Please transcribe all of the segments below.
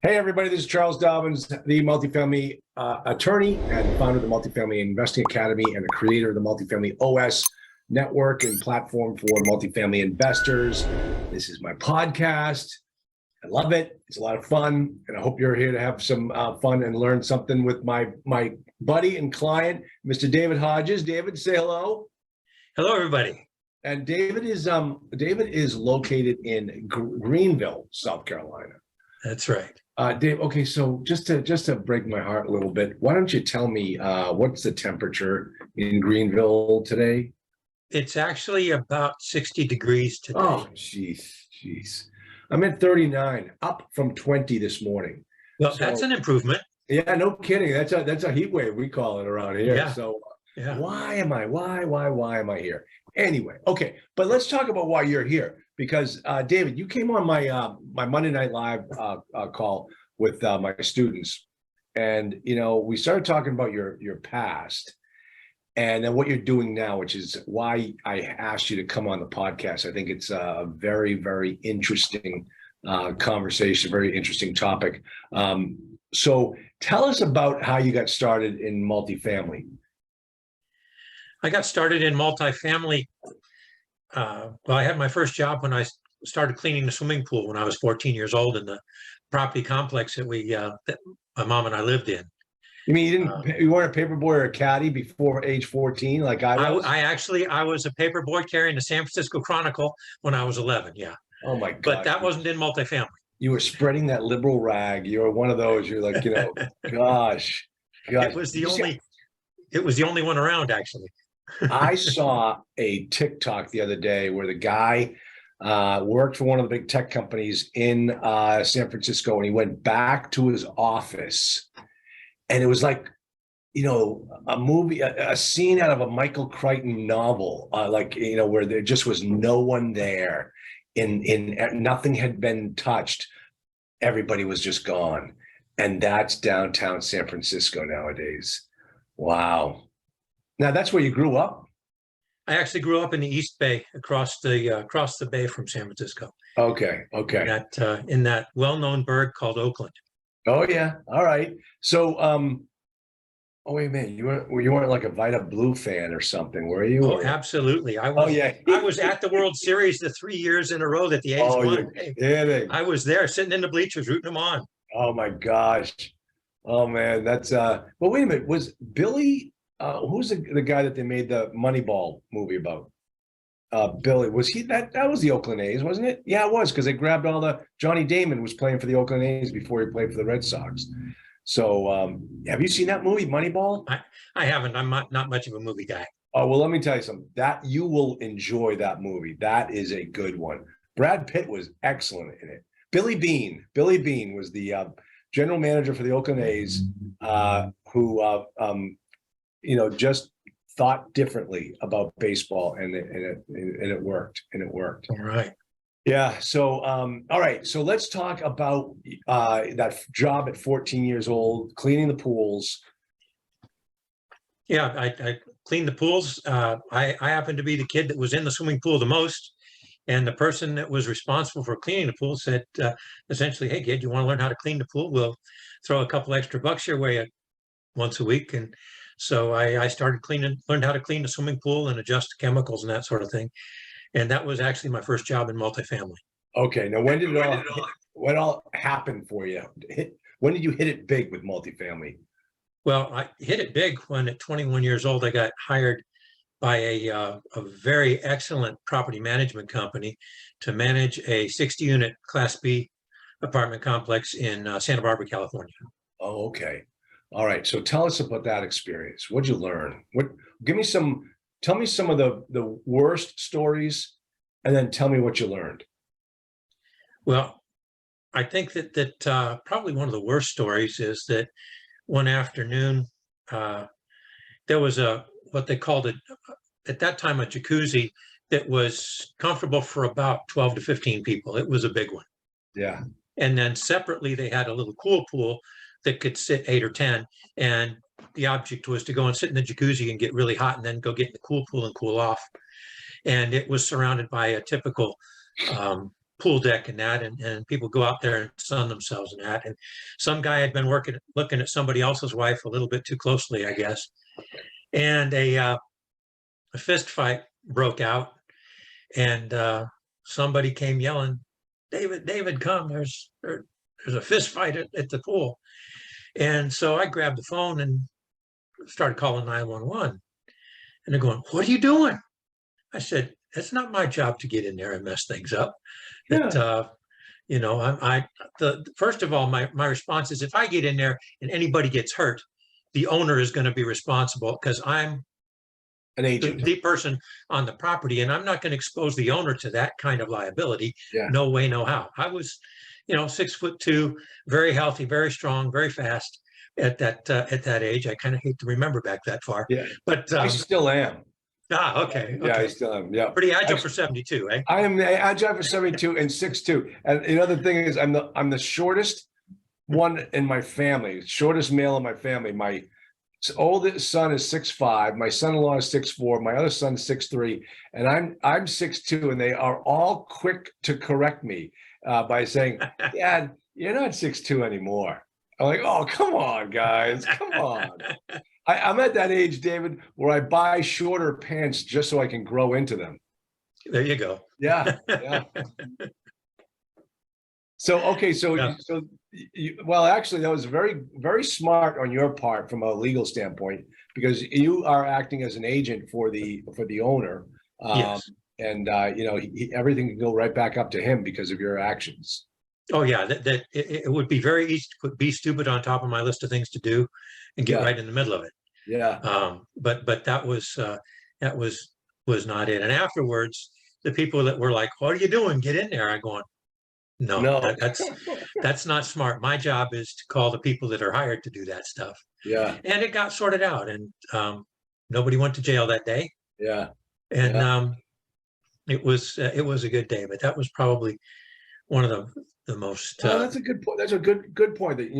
Hey, everybody, this is Charles Dobbins, the multifamily attorney and founder of the Multifamily Investing Academy and the creator of the Multifamily OS network and platform for multifamily investors. This is my podcast. I love it. It's a lot of fun. And I hope you're here to have some fun and learn something with my buddy and client, Mr. David Hodges. David, say hello. Hello, everybody. And David is located in Greenville, South Carolina. That's right. Dave, okay, so just to break my heart a little bit, why don't you tell me what's the temperature in Greenville today? It's actually about 60 degrees today. Oh, jeez. I'm at 39, up from 20 this morning. Well, so, that's an improvement. Yeah, no kidding. That's a heat wave, we call it around here. Yeah. So yeah. Why am I here? Anyway, okay, but let's talk about why you're here. Because David, you came on my my Monday Night Live call with my students, and we started talking about your past, and then what you're doing now, which is why I asked you to come on the podcast. I think it's a very, very interesting conversation, very interesting topic. So tell us about how you got started in multifamily. I got started in multifamily. Well, I had my first job when I started cleaning the swimming pool when I was 14 years old in the property complex that that my mom and I lived in. You mean you weren't a paper boy or a caddy before age 14 like I was? I was a paper boy carrying the San Francisco Chronicle when I was 11. Yeah. Oh my God. But that wasn't in multifamily. You were spreading that liberal rag. You were one of those. You're like, gosh. It was the only one around, actually. I saw a TikTok the other day where the guy worked for one of the big tech companies in San Francisco, and he went back to his office, and it was like, a movie, a scene out of a Michael Crichton novel, where there just was no one there, in nothing had been touched. Everybody was just gone, and that's downtown San Francisco nowadays. Wow. Now that's where you grew up? I actually grew up in the East Bay, across the bay from San Francisco. Okay. In that well-known burg called Oakland. Oh yeah. All right. So, wait a minute. You weren't like a Vita Blue fan or something, were you? Oh, absolutely. I was. Oh yeah. I was at the World Series the 3 years in a row that the A's won. Kidding. I was there, sitting in the bleachers, rooting them on. Oh my gosh. Oh man, that's Well, wait a minute. Was Billy? Who's the guy that they made the Moneyball movie about? Billy, was he that was the Oakland A's, wasn't it? Yeah, it was, because they grabbed Johnny Damon was playing for the Oakland A's before he played for the Red Sox. So have you seen that movie, Moneyball? I haven't. I'm not much of a movie guy. Oh, well, let me tell you something. That you will enjoy that movie. That is a good one. Brad Pitt was excellent in it. Billy Beane was the general manager for the Oakland A's, who just thought differently about baseball, and it worked. All right. Yeah. So, all right. So let's talk about that job at 14 years old, cleaning the pools. Yeah, I cleaned the pools. I happened to be the kid that was in the swimming pool the most. And the person that was responsible for cleaning the pool said, essentially, "Hey, kid, you want to learn how to clean the pool? We'll throw a couple extra bucks your way once a week." And so I started learned how to clean the swimming pool and adjust chemicals and that sort of thing. And that was actually my first job in multifamily. Okay. Now, what all happened for you? When did you hit it big with multifamily? Well, I hit it big when at 21 years old, I got hired by a very excellent property management company to manage a 60-unit Class B apartment complex in Santa Barbara, California. Oh, okay. All right. So tell us about that experience. What'd you learn? Tell me some of the worst stories, and then tell me what you learned. Well, I think that probably one of the worst stories is that one afternoon, there was what they called it at that time, a jacuzzi that was comfortable for about 12 to 15 people. It was a big one. Yeah. And then separately, they had a little cool pool that could sit 8 or 10. And the object was to go and sit in the jacuzzi and get really hot and then go get in the cool pool and cool off. And it was surrounded by a typical pool deck and that, and people go out there and sun themselves in that. And some guy had been looking at somebody else's wife a little bit too closely, I guess. And a fist fight broke out, and somebody came yelling, David, come, there's a fist fight at the pool. And so I grabbed the phone and started calling 911. And they're going, what are you doing? I said, it's not my job to get in there and mess things up. Yeah. You know, first of all, my response is, if I get in there and anybody gets hurt, the owner is going to be responsible, because I'm An agent. the person on the property, and I'm not going to expose the owner to that kind of liability. Yeah. No way, no how. I was, 6'2", very healthy, very strong, very fast at that age. I kind of hate to remember back that far. Yeah. But I still am. okay. Yeah, I Okay. still am. Yeah. Pretty agile for 72, eh? I am agile for 72 and 6'2". And another thing is I'm the shortest one in my family, shortest male in my family. My oldest son is 6'5", my son-in-law is 6'4", my other son is 6'3", and I'm 6'2", and they are all quick to correct me by saying, Dad, you're not 6'2" anymore. I'm like, oh, come on, guys, come on. I'm at that age, David, where I buy shorter pants just so I can grow into them. There you go. Yeah, yeah. So, okay, so, Yeah. well, actually, that was very, very smart on your part from a legal standpoint, because you are acting as an agent for the owner. Yes. And, everything can go right back up to him because of your actions. Oh yeah, it would be very easy to put "be stupid" on top of my list of things to do and get Yeah. right in the middle of it. Yeah. But that was not it. And afterwards, the people that were like, "What are you doing? Get in there!" I'm going, "No, that's not smart. My job is to call the people that are hired to do that stuff." Yeah. And it got sorted out, and nobody went to jail that day. Yeah. And it was a good day. But that was probably one of the most. That's a good point. That's a good point. That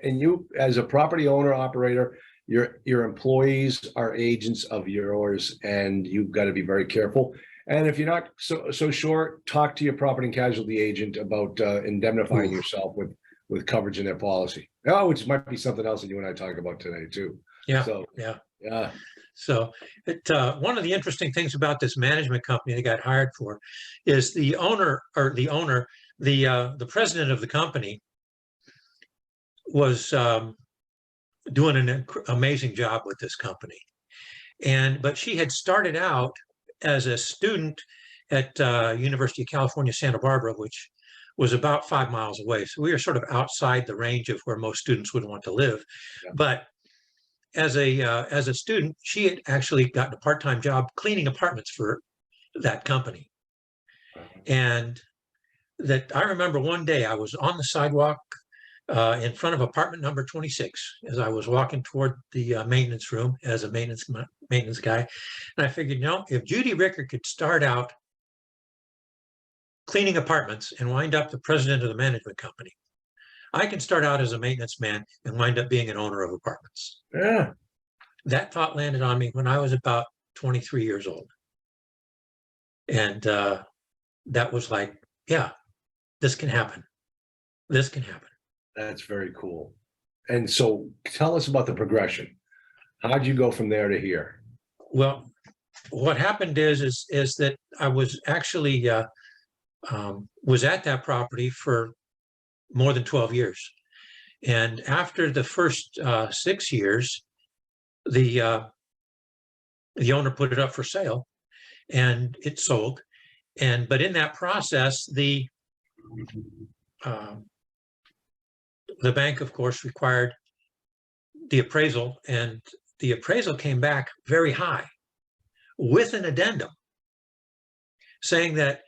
and you, as a property owner operator, your employees are agents of yours, and you've got to be very careful. And if you're not so sure, talk to your property and casualty agent about indemnifying yourself with coverage in their policy. Oh, which might be something else that you and I talk about today too. Yeah. So yeah. So one of the interesting things about this management company that got hired for is the president of the company was doing an amazing job with this company. But she had started out as a student at University of California, Santa Barbara, which was about 5 miles away. So we were sort of outside the range of where most students would want to live. Yeah. But as a student, she had actually gotten a part-time job cleaning apartments for that company. And that I remember one day I was on the sidewalk in front of apartment number 26 as I was walking toward the maintenance room as a maintenance guy. And I figured, if Judy Ricker could start out cleaning apartments and wind up the president of the management company, I can start out as a maintenance man and wind up being an owner of apartments. Yeah. That thought landed on me when I was about 23 years old. And that was like, yeah, this can happen. This can happen. That's very cool. And so tell us about the progression. How'd you go from there to here? Well, what happened is that I was actually was at that property for more than 12 years. And after the first 6 years, the owner put it up for sale and it sold. But in that process, the bank, of course, required the appraisal, and the appraisal came back very high with an addendum saying that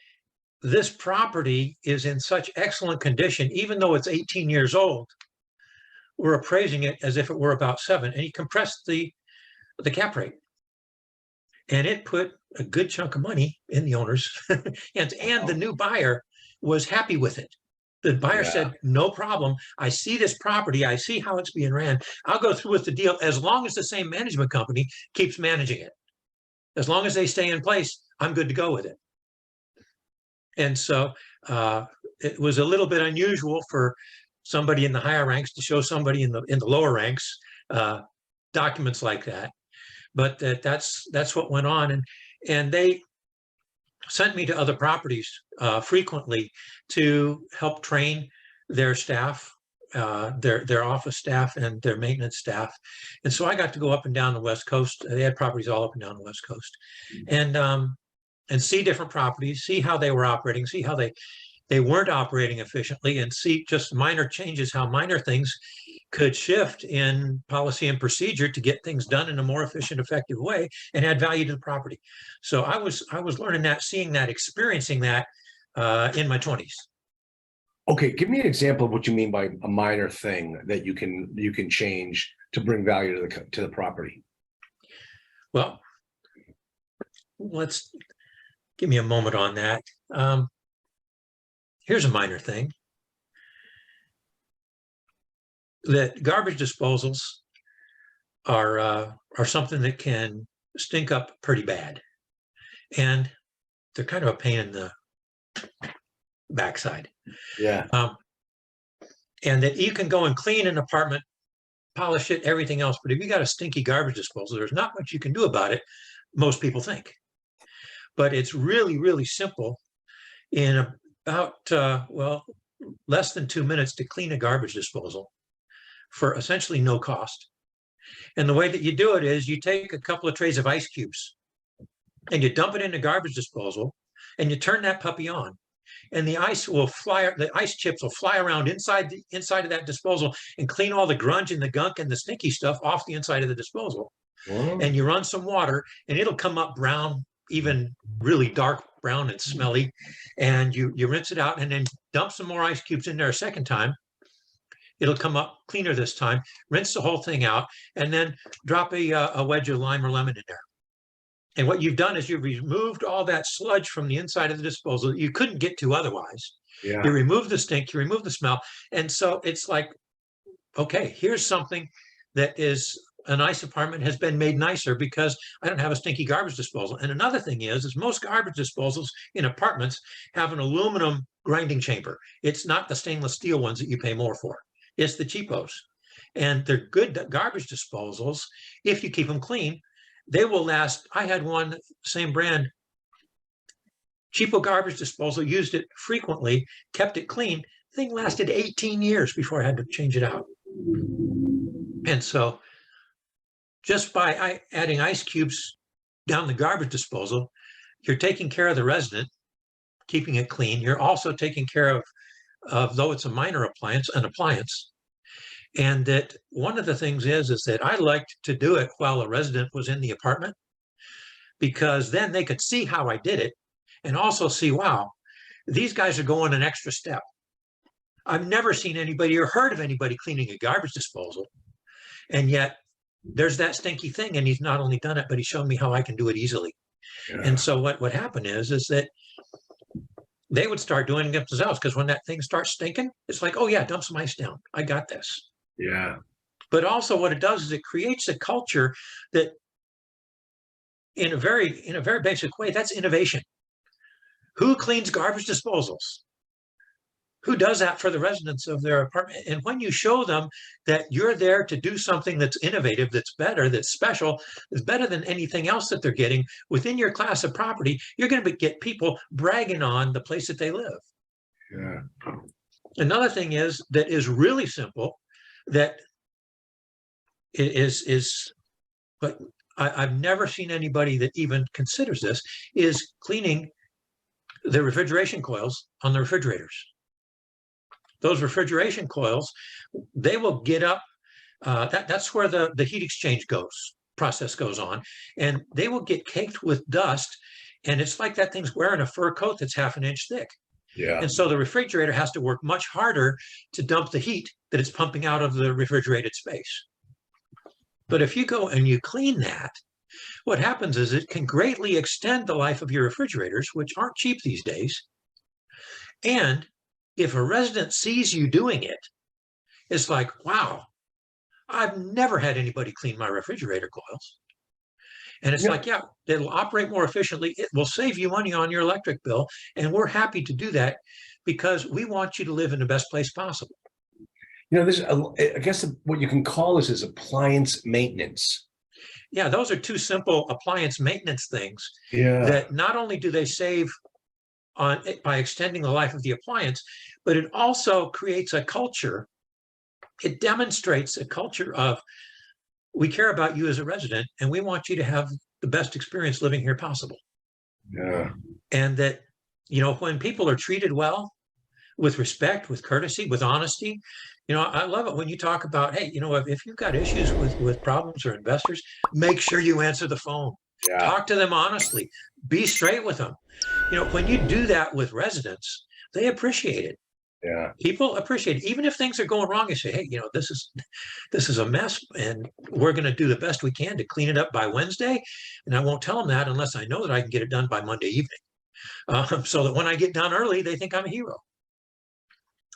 this property is in such excellent condition, even though it's 18 years old, we're appraising it as if it were about 7. And he compressed the cap rate. And it put a good chunk of money in the owner's hands. And the new buyer was happy with it. The buyer said, no problem. I see this property. I see how it's being ran. I'll go through with the deal as long as the same management company keeps managing it. As long as they stay in place, I'm good to go with it. And so it was a little bit unusual for somebody in the higher ranks to show somebody in the lower ranks documents like that. But that's what went on, and they sent me to other properties frequently to help train their staff, their office staff and their maintenance staff. And so I got to go up and down the West Coast. They had properties all up and down the West Coast, and see different properties, see how they were operating, see how they weren't operating efficiently, and see just minor changes, how minor things could shift in policy and procedure to get things done in a more efficient, effective way and add value to the property. So I was learning that, seeing that, experiencing that in my 20s. Okay, give me an example of what you mean by a minor thing that you can change to bring value to the property. Well, let's give me a moment on that. Here's a minor thing. That garbage disposals are something that can stink up pretty bad, and they're kind of a pain in the backside. Yeah. And that you can go and clean an apartment, polish it, everything else, but if you got a stinky garbage disposal, there's not much you can do about it, most people think. But it's really, really simple. In about less than 2 minutes to clean a garbage disposal for essentially no cost. And the way that you do it is you take a couple of trays of ice cubes and you dump it in the garbage disposal and you turn that puppy on, and the ice chips will fly around inside of that disposal and clean all the grunge and the gunk and the stinky stuff off the inside of the disposal. Wow. And you run some water and it'll come up brown, even really dark brown and smelly, and you rinse it out and then dump some more ice cubes in there a second time. It'll come up cleaner this time. Rinse the whole thing out, and then drop a wedge of lime or lemon in there. And what you've done is you've removed all that sludge from the inside of the disposal that you couldn't get to otherwise. Yeah. You remove the stink, you remove the smell. And so it's like, okay, here's something that is a nice apartment, has been made nicer because I don't have a stinky garbage disposal. And another thing is most garbage disposals in apartments have an aluminum grinding chamber. It's not the stainless steel ones that you pay more for. It's the cheapos. And they're good garbage disposals if you keep them clean. They will last. I had one, same brand, cheapo garbage disposal, used it frequently, kept it clean. Thing lasted 18 years before I had to change it out. And so just by adding ice cubes down the garbage disposal, you're taking care of the resident, keeping it clean. You're also taking care of, though it's a minor appliance, an appliance. And that one of the things is that I liked to do it while a resident was in the apartment, because then they could see how I did it and also see, wow, these guys are going an extra step. I've never seen anybody or heard of anybody cleaning a garbage disposal. And yet there's that stinky thing, and he's not only done it, but he's shown me how I can do it easily. Yeah. And so what happened is that they would start doing it themselves, because when that thing starts stinking, it's like, oh yeah, dump some ice down. I got this. Yeah. But also what it does is it creates a culture that in a very basic way, that's innovation. Who cleans garbage disposals? Who does that for the residents of their apartment? And when you show them that you're there to do something that's innovative, that's better, that's special, that's better than anything else that they're getting within your class of property, you're going to get people bragging on the place that they live. Yeah. Another thing is that is really simple, that is but I've never seen anybody that even considers this, is cleaning the refrigeration coils on the refrigerators. Those refrigeration coils, they will get up, that's where the heat exchange process goes on, and they will get caked with dust, and it's like that thing's wearing a fur coat that's half an inch thick. Yeah. And so the refrigerator has to work much harder to dump the heat that it's pumping out of the refrigerated space. But if you go and you clean that, what happens is it can greatly extend the life of your refrigerators, which aren't cheap these days. And if a resident sees you doing it, it's like, wow, I've never had anybody clean my refrigerator coils. And it's Yeah. like, yeah, it'll operate more efficiently. It will save you money on your electric bill. And we're happy to do that because we want you to live in the best place possible. This, I guess what you can call this is appliance maintenance. Yeah, those are two simple appliance maintenance things Yeah. that not only do they save on by extending the life of the appliance, but it also creates a culture. It demonstrates a culture of, we care about you as a resident and we want you to have the best experience living here possible. Yeah. And that, when people are treated well, with respect, with courtesy, with honesty, I love it when you talk about, hey, if you've got issues with problems or investors, make sure you answer the phone. Yeah. Talk to them honestly. Be straight with them. When you do that with residents, they appreciate it. Yeah. People appreciate it. Even if things are going wrong, you say, hey, this is a mess and we're going to do the best we can to clean it up by Wednesday. And I won't tell them that unless I know that I can get it done by Monday evening. So that when I get done early, they think I'm a hero.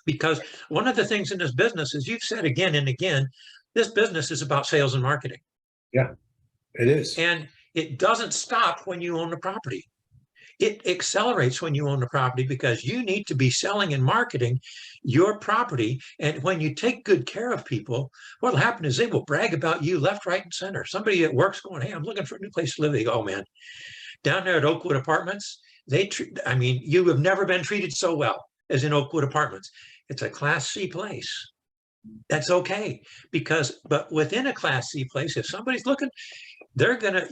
Because one of the things in this business, as you've said again and again, this business is about sales and marketing. Yeah, it is. And it doesn't stop when you own the property. It accelerates when you own the property because you need to be selling and marketing your property. And when you take good care of people, what'll happen is they will brag about you left, right, and center. Somebody at work's going, hey, I'm looking for a new place to live. They go, oh man, down there at Oakwood Apartments, you have never been treated so well as in Oakwood Apartments. It's a Class C place. That's okay but within a Class C place, if somebody's looking,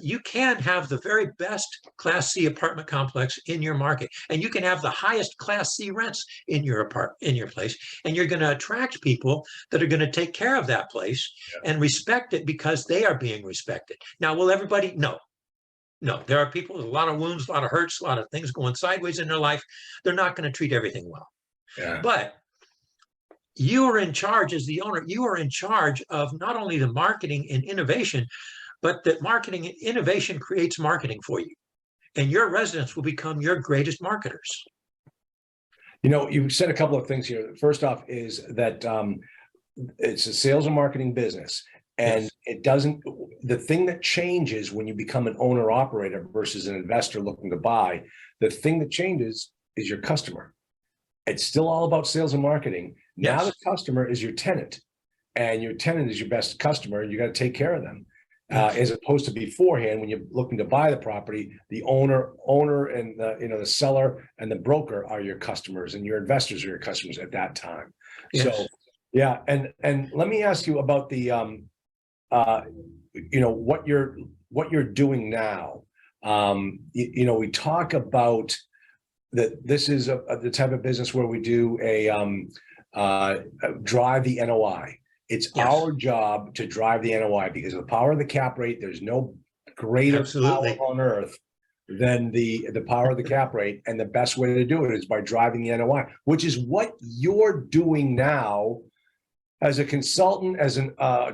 you can have the very best Class C apartment complex in your market, and you can have the highest Class C rents in your place, and you're going to attract people that are going to take care of that place and respect it because they are being respected. Now, will everybody? No, there are people with a lot of wounds, a lot of hurts, a lot of things going sideways in their life. They're not going to treat everything well. Yeah. But you are in charge as the owner. You are in charge of not only the marketing and innovation, but that marketing and innovation creates marketing for you. And your residents will become your greatest marketers. You said a couple of things here. First off is that it's a sales and marketing business. And yes. The thing that changes when you become an owner operator versus an investor looking to buy, the thing that changes is your customer. It's still all about sales and marketing. Now the customer is your tenant, and your tenant is your best customer, and you got to take care of them. As opposed to beforehand, when you're looking to buy the property, the owner and the seller and the broker are your customers, and your investors are your customers at that time. Yes. So, yeah, and let me ask you about the what you're doing now. We talk about that this is the type of business where we do drive the NOI. It's our job to drive the NOI because of the power of the cap rate. There's no greater power on earth than the power of the cap rate. And the best way to do it is by driving the NOI, which is what you're doing now as a consultant,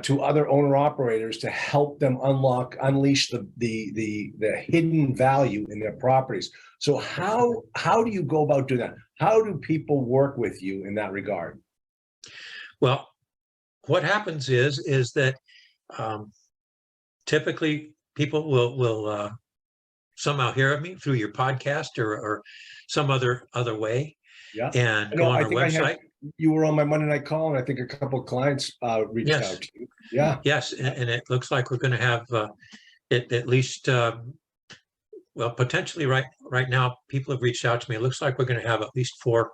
to other owner operators to help them unleash the hidden value in their properties. So how do you go about doing that? How do people work with you in that regard? Well, what happens is that typically people will somehow hear of me through your podcast or some other way, and go on our website. You were on my Monday night call, and I think a couple of clients reached out to you. Yeah. Yes, and it looks like we're going to have at least potentially right now people have reached out to me. It looks like we're going to have at least 4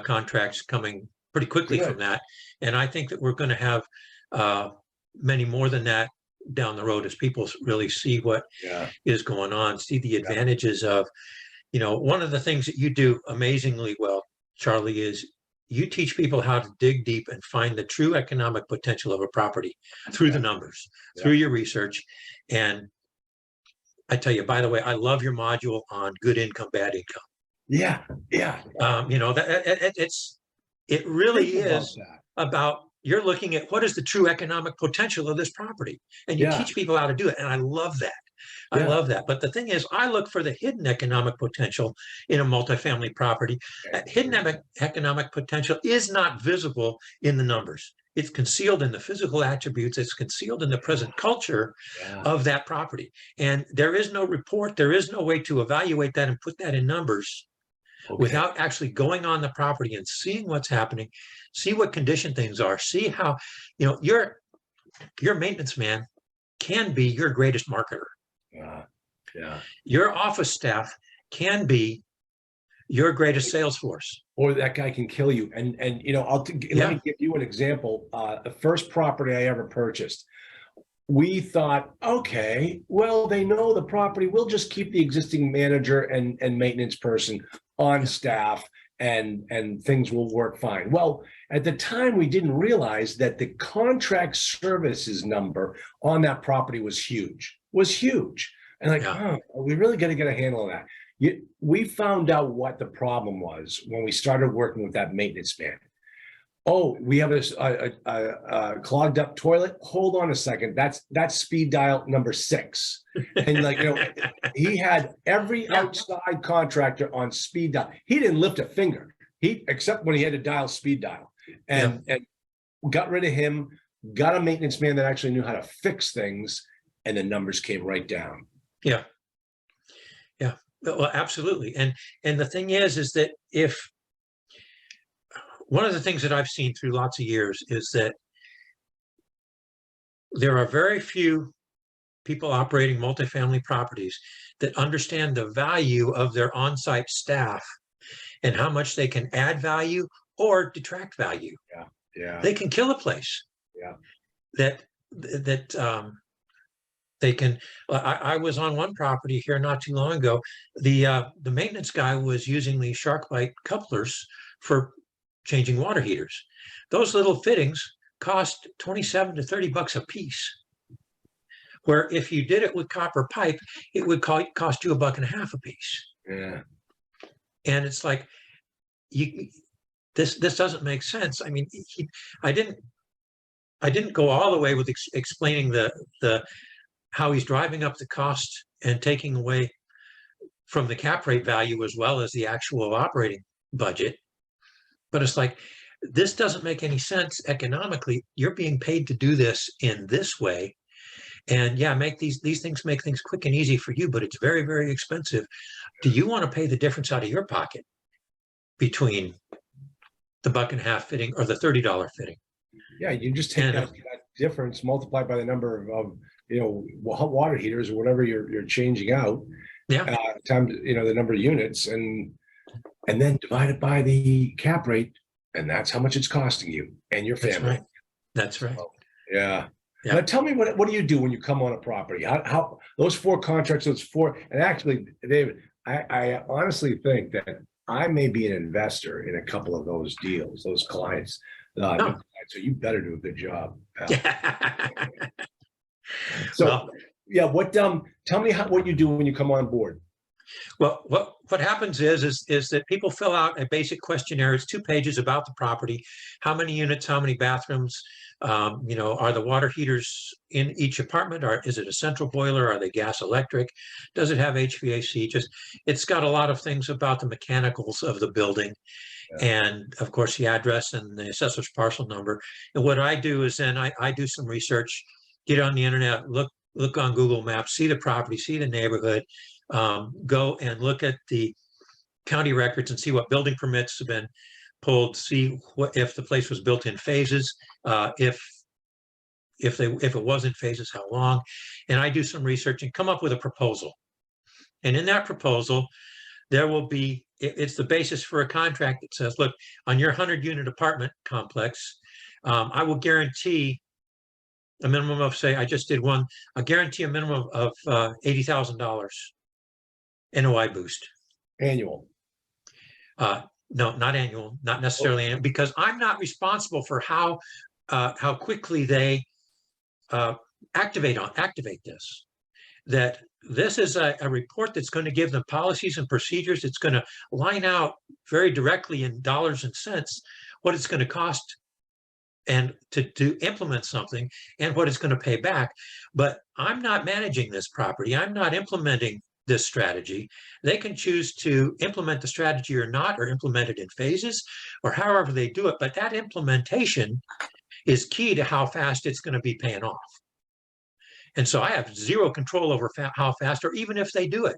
contracts coming pretty quickly from that. And I think that we're going to have many more than that down the road as people really see what is going on, see the advantages of, one of the things that you do amazingly well, Charlie, is you teach people how to dig deep and find the true economic potential of a property through the numbers, through your research. And I tell you, by the way, I love your module on good income, bad income. Yeah. It really is about, you're looking at what is the true economic potential of this property, and you teach people how to do it. And I love that. I love that. But the thing is, I look for the hidden economic potential in a multifamily property. Hidden economic potential is not visible in the numbers. it's concealed in the physical attributes. It's concealed in the present culture Yeah. of that property. And there is no report. There is no way to evaluate that and put that in numbers Okay. without actually going on the property and seeing what's happening, see what condition things are, see how, your maintenance man can be your greatest marketer. Yeah. Your office staff can be your greatest sales force. Or that guy can kill you. And let me give you an example. The first property I ever purchased, we thought, okay, well, they know the property. We'll just keep the existing manager and maintenance person on staff, and things will work fine. Well, at the time, we didn't realize that the contract services number on that property was huge. And we really got to get a handle on that. We found out what the problem was when we started working with that maintenance man. Oh, we have a clogged up toilet. Hold on a second. That's speed dial number 6. And he had every outside contractor on speed dial. He didn't lift a finger. Except when he had to dial speed dial. And got rid of him, got a maintenance man that actually knew how to fix things, and the numbers came right down. Yeah. Well, absolutely. And the thing is that if one of the things that I've seen through lots of years is that there are very few people operating multifamily properties that understand the value of their on-site staff and how much they can add value or detract value. Yeah. They can kill a place. Yeah. They can. I was on one property here not too long ago. The maintenance guy was using the shark bite couplers for changing water heaters. Those little fittings cost $27 to $30 a piece. Where if you did it with copper pipe, it would cost you $1.50 a piece. Yeah. And it's like, this doesn't make sense. I mean, I didn't go all the way with explaining the how he's driving up the cost and taking away from the cap rate value as well as the actual operating budget. But it's like, this doesn't make any sense economically. You're being paid to do this in this way. And make these things make things quick and easy for you, but it's very, very expensive. Do you want to pay the difference out of your pocket between the $1.50 fitting or the $30 fitting? Yeah, you just take that difference, multiplied by the number of water heaters or whatever you're changing out. Times the number of units, and then divide it by the cap rate, and that's how much it's costing you and your family. That's right. Yeah. Now tell me, what do you do when you come on a property? How those 4 contracts, and actually, David, I honestly think that I may be an investor in a couple of those deals, those clients. So you better do a good job, pal. So tell me what you do when you come on board. Well, what happens is that people fill out a basic questionnaire. It's 2 pages about the property. How many units, how many bathrooms, are the water heaters in each apartment, or is it a central boiler? Are they gas electric? Does it have HVAC? It's got a lot of things about the mechanicals of the building. And of course the address and the assessor's parcel number. And what I do is then I do some research, get on the internet, look on Google Maps, see the property, see the neighborhood, go and look at the county records and see what building permits have been pulled, see if the place was built in phases, if it was in phases, how long. And I do some research and come up with a proposal. And in that proposal, there will be, it's the basis for a contract that says, look, on your 100-unit apartment complex, I will guarantee a minimum of, say, I just did one, I guarantee a minimum of $80,000 NOI boost. Annual. No, not annual, not necessarily annual, because I'm not responsible for how quickly they activate this. That this is a report that's going to give them policies and procedures. It's going to line out very directly in dollars and cents what it's going to cost and to implement something and what it's going to pay back. But I'm not managing this property. I'm not implementing this strategy. They can choose to implement the strategy or not, or implement it in phases, or however they do it. But that implementation is key to how fast it's going to be paying off. And so I have zero control over how fast, or even if they do it.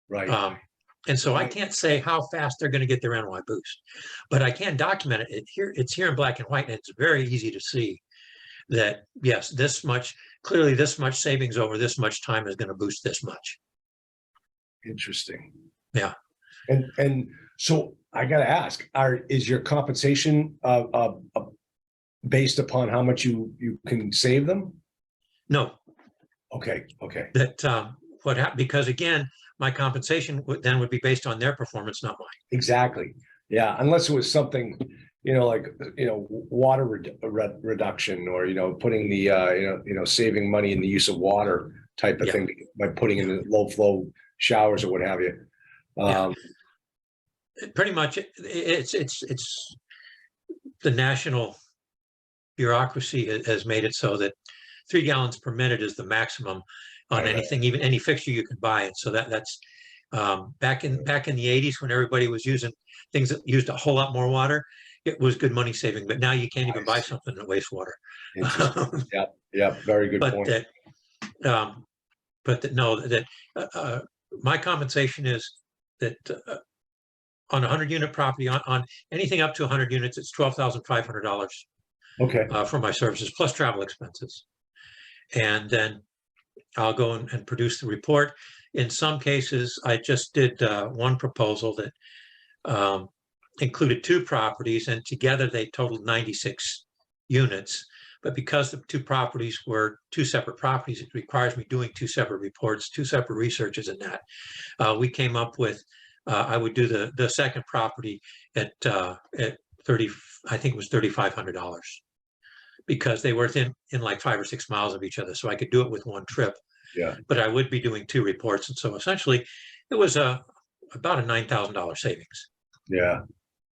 Right. And so I can't say how fast they're going to get their NOI boost, but I can document it. It's here in black and white, and it's very easy to see that, yes, clearly this much savings over this much time is going to boost this much. Interesting. Yeah. And so I got to ask, is your compensation based upon how much you can save them? No. Okay. That because again, my compensation would be based on their performance, not mine. Exactly. Yeah. Unless it was something, like, water reduction, or, putting the, saving money in the use of water type of thing by putting in the low flow showers or what have you. Pretty much it's the national bureaucracy has made it so that 3 gallons per minute is the maximum on anything, even any fixture you can buy. And so that's back in the 80s, when everybody was using things that used a whole lot more water, it was good money saving. But now you can't even buy something that wastes water. Yeah, very good point. My compensation is that on a 100-unit property, on anything up to 100 units, it's $12,500 for my services plus travel expenses. And then I'll go and produce the report. In some cases, I just did one proposal that included 2 properties, and together they totaled 96 units. But because the 2 properties were 2 separate properties, it requires me doing 2 separate reports, 2 separate researches in that. We came up with, I would do the second property at 30, I think it was $3,500, because they were in like 5 or 6 miles of each other. So I could do it with one trip. Yeah. But I would be doing 2 reports. And so essentially it was about a $9,000 savings. Yeah.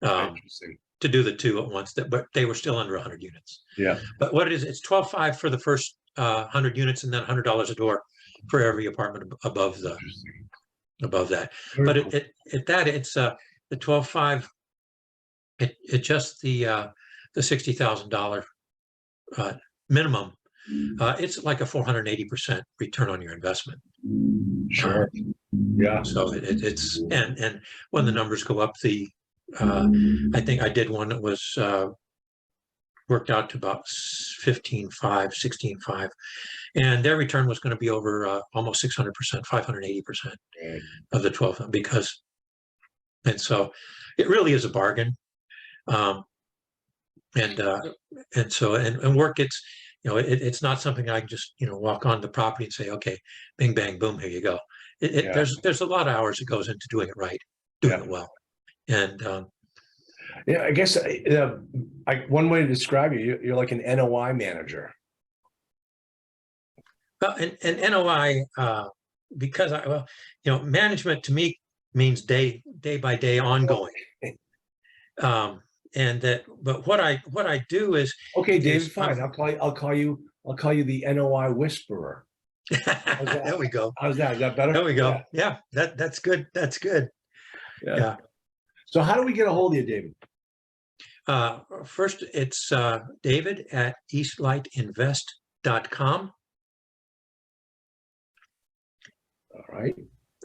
Interesting. To do the 2 at once, but they were still under 100 units. Yeah. But what it is, it's $12,500 for the first 100 units, and then $100 a door for every apartment above that. Very But cool. it's the $12,500. It just the $60,000 minimum. It's like a 480% return on your investment. Sure. Yeah. So it's and when the numbers go up, I think I did one that was worked out to about 15.5, 16.5, and their return was going to be over almost 600%, 580% of the 12, and so it really is a bargain. And work, it's not something I can just walk on the property and say, okay, bing bang boom, here you go. There's a lot of hours that goes into doing it right, doing it well. And I guess one way to describe you're like an NOI manager. Well, and NOI, because management to me means day by day ongoing. But what I do is, okay, David, fine. I'll call you the NOI whisperer. There we go. How's that? Is that better? There we go. Yeah, that's good. That's good. Yeah. So how do we get a hold of you, David? First, it's David at eastlightinvest.com. All right.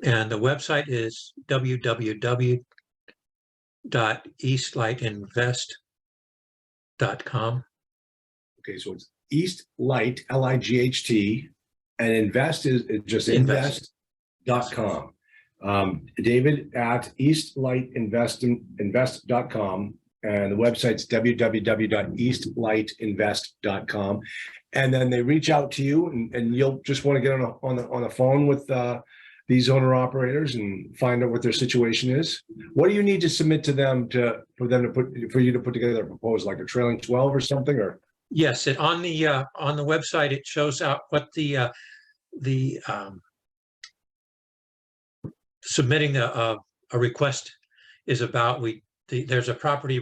And the website is www.eastlightinvest.com. Okay, so it's East Light, Light, and invest is just invest.com. David at eastlightinvest.com, and the website's www.eastlightinvest.com. And then they reach out to you, and you'll just want to get on the phone with these owner operators and find out what their situation is. What do you need to submit to them for you to put together a proposal, like a trailing 12 or something? Or yes, on the website it shows out what the submitting a request is about. There's a property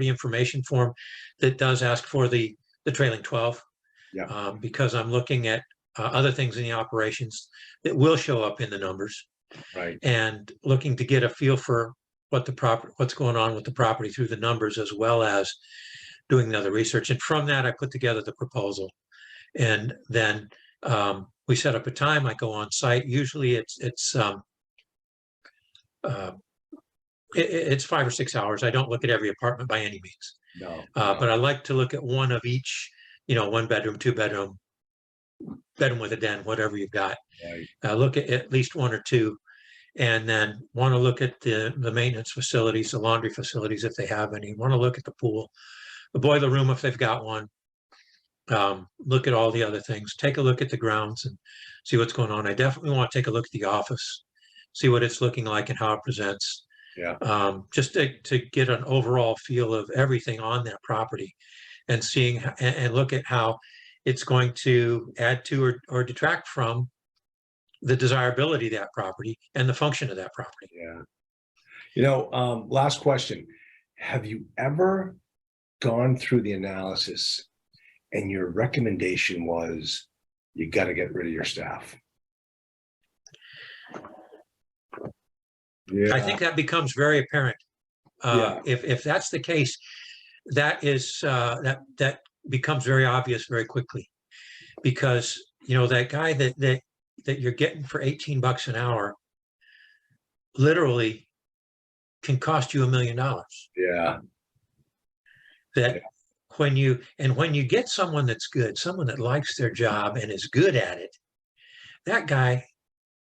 information form that does ask for the trailing 12. Yeah. Because I'm looking at other things in the operations that will show up in the numbers, right? And looking to get a feel for what's going on with the property through the numbers, as well as doing the other research. And from that, I put together the proposal. And then we set up a time. I go on site. Usually it's 5 or 6 hours. I don't look at every apartment by any means. No. But I like to look at one of each, 1 bedroom, 2 bedroom, bedroom with a den, whatever you've got. Right. Look at least 1 or 2, and then want to look at the maintenance facilities, the laundry facilities if they have any. Want to look at the pool, the boiler room if they've got one. Look at all the other things. Take a look at the grounds and see what's going on. I definitely want to take a look at the office, see what it's looking like and how it presents. Yeah. Just to get an overall feel of everything on that property, and seeing and look at how it's going to add to or detract from the desirability of that property and the function of that property. Yeah. Last question. Have you ever gone through the analysis and your recommendation was you got to get rid of your staff? Yeah. I think that becomes very apparent. If that's the case, that is that becomes very obvious very quickly, because that guy that you're getting for $18 an hour literally can cost you $1 million. Yeah. That when you get someone that's good, someone that likes their job and is good at it, that guy,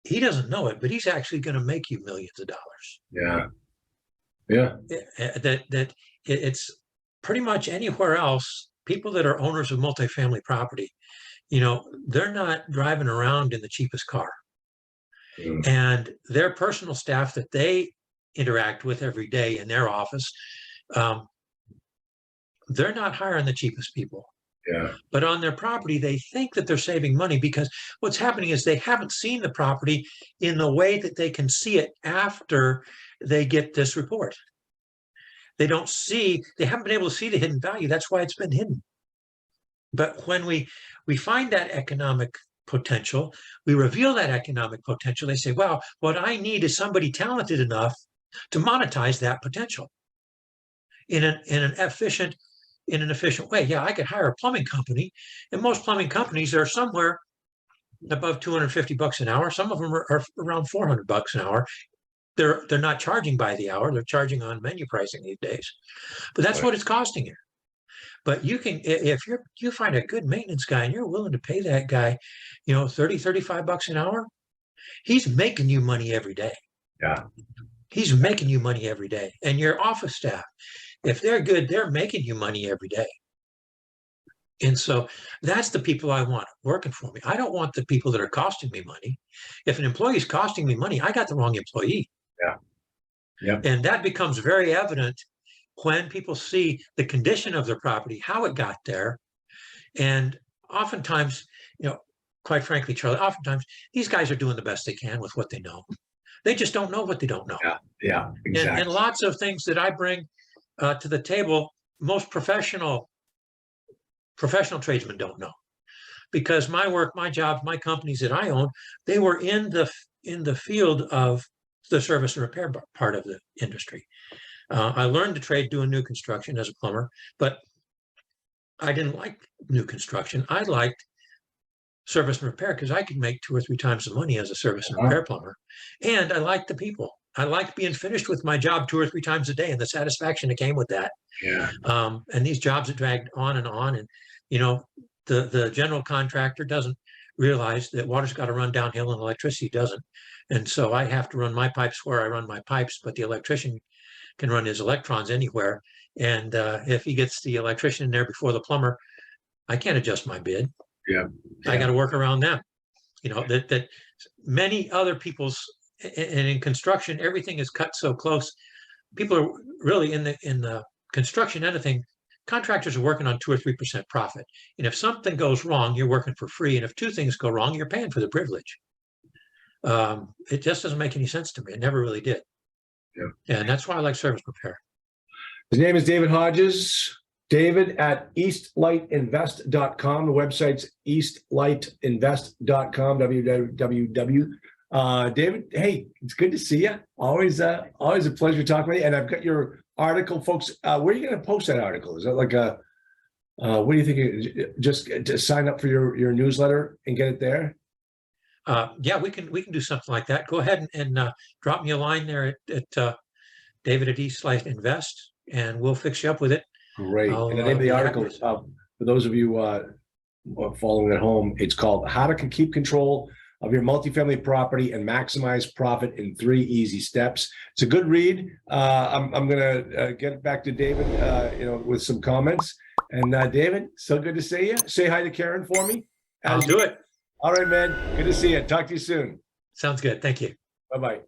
he doesn't know it, but he's actually going to make you millions of dollars. Yeah. Yeah. That it's pretty much anywhere else. People that are owners of multifamily property, they're not driving around in the cheapest car. And their personal staff that they interact with every day in their office, they're not hiring the cheapest people. Yeah. But on their property, they think that they're saving money, because what's happening is they haven't seen the property in the way that they can see it after they get this report. They haven't been able to see the hidden value. That's why it's been hidden. But when we find that economic potential, we reveal that economic potential, they say, well, what I need is somebody talented enough to monetize that potential in an efficient way. Yeah, I could hire a plumbing company, and most plumbing companies are somewhere above $250 an hour. Some of them are around $400 an hour. They're not charging by the hour. They're charging on menu pricing these days. But that's what it's costing you. But you can, if you find a good maintenance guy and you're willing to pay that guy, $30-35 an hour, he's making you money every day. Yeah. He's making you money every day. And your office staff, if they're good, they're making you money every day. And so that's the people I want working for me. I don't want the people that are costing me money. If an employee is costing me money, I got the wrong employee. Yeah. Yeah. And that becomes very evident when people see the condition of their property, how it got there. And oftentimes, quite frankly, Charlie, oftentimes these guys are doing the best they can with what they know. They just don't know what they don't know. Yeah. Yeah. Exactly. And lots of things that I bring to the table, most professional tradesmen don't know, because my work, my job, my companies that I own, they were in the field of the service and repair part of the industry. I learned to trade doing new construction as a plumber, but I didn't like new construction. I liked service and repair because I could make 2 or 3 times the money as a service and repair plumber. And I liked the people. I liked being finished with my job 2 or 3 times a day and the satisfaction that came with that. Yeah. And these jobs that dragged on, and the general contractor doesn't realize that water's got to run downhill and electricity doesn't. And so I have to run my pipes where I run my pipes, but the electrician can run his electrons anywhere. And if he gets the electrician in there before the plumber, I can't adjust my bid. Yeah. I got to work around them. That many other people's, and in construction, everything is cut so close. People are really in the construction end of thing. Contractors are working on 2 or 3% profit. And if something goes wrong, you're working for free. And if 2 things go wrong, you're paying for the privilege. It just doesn't make any sense to me. It never really did. Yeah. And that's why I like service repair. His name is David Hodges. David at eastlightinvest.com. The website's eastlightinvest.com, www. David, hey, it's good to see you. Always a pleasure talking with you. And I've got your article, folks. Where are you going to post that article? Is that like a, what do you think? Just to sign up for your newsletter and get it there? Yeah, we can do something like that. Go ahead and drop me a line there at David@e/invest, and we'll fix you up with it. Great. I'll And the name of the be happy article, to- for those of you following at home, it's called "How to Keep Control of Your Multifamily Property and Maximize Profit in 3 Easy Steps." It's a good read. I'm gonna get it back to David, with some comments. And David, so good to see you. Say hi to Karen for me. I'll do it. All right, man. Good to see you. Talk to you soon. Sounds good. Thank you. Bye-bye.